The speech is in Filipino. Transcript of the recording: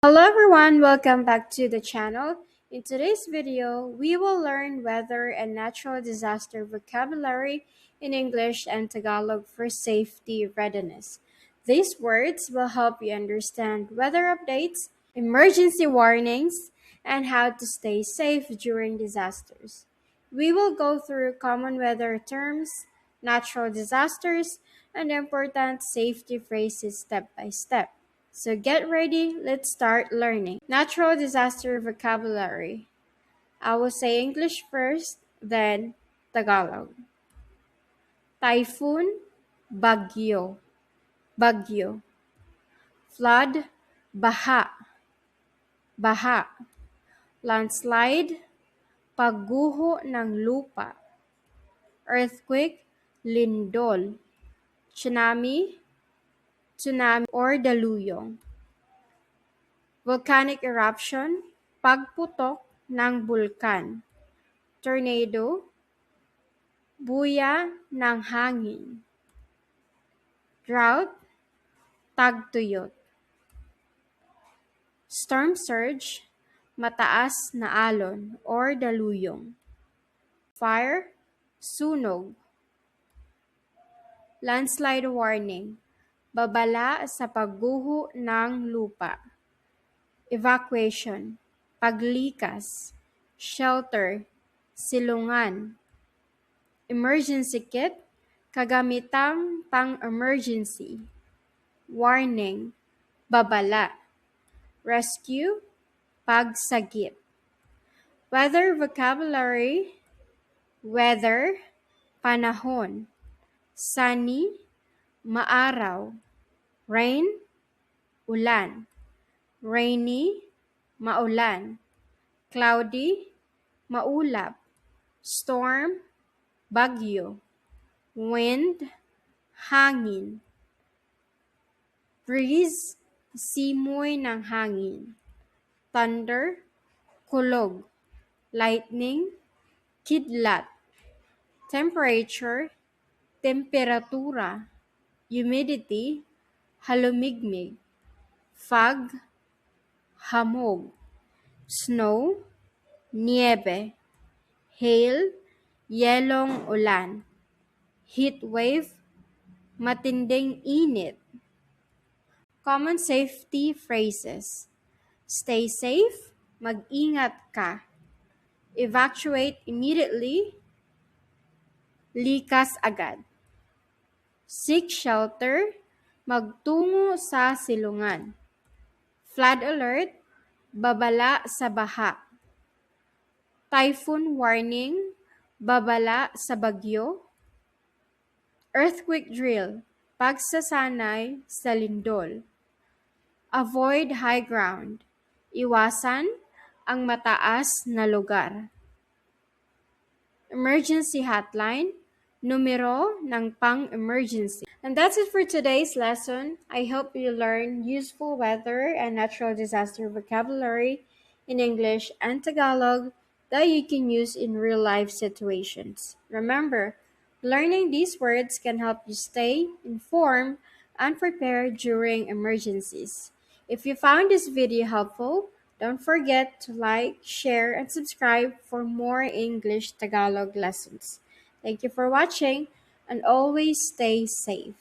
Hello everyone, welcome back to the channel. In today's video, we will learn weather and natural disaster vocabulary in English and Tagalog for safety readiness. These words will help you understand weather updates, emergency warnings, and how to stay safe during disasters. We will go through common weather terms, natural disasters, and important safety phrases step by step. So get ready, let's start learning. Natural disaster vocabulary. I will say English first, then Tagalog. Typhoon, bagyo, bagyo. Flood, baha, baha. Landslide, pagguho ng lupa. Earthquake, lindol. Tsunami, tsunami or daluyong. Volcanic eruption, pagputok ng bulkan. Tornado, buya ng hangin. Drought, tagtuyot. Storm surge, mataas na alon or daluyong. Fire, sunog. Landslide warning, babala sa pagguho ng lupa. Evacuation, paglikas. Shelter, silungan. Emergency kit, kagamitang pang-emergency. Warning, babala. Rescue, pagsagip. Weather vocabulary, weather, panahon. Sunny, maaraw. Rain, ulan. Rainy, maulan. Cloudy, maulap. Storm, bagyo. Wind, hangin. Breeze, simoy ng hangin. Thunder, kulog. Lightning, kidlat. Temperature, temperatura. Humidity, halumigmig. Fog, hamog. Snow, niebe. Hail, yelong ulan. Heat wave, matinding init. Common safety phrases. Stay safe, mag-ingat ka. Evacuate immediately, likas agad. Seek shelter, magtungo sa silungan. Flood alert, babala sa baha. Typhoon warning, babala sa bagyo. Earthquake drill, pagsasanay sa lindol. Avoid high ground, iwasan ang mataas na lugar. Emergency hotline, numero ng pang-emergency. And that's it for today's lesson. I hope you learned useful weather and natural disaster vocabulary in English and Tagalog that you can use in real-life situations. Remember, learning these words can help you stay informed and prepared during emergencies. If you found this video helpful, don't forget to like, share, and subscribe for more English Tagalog lessons. Thank you for watching and always stay safe.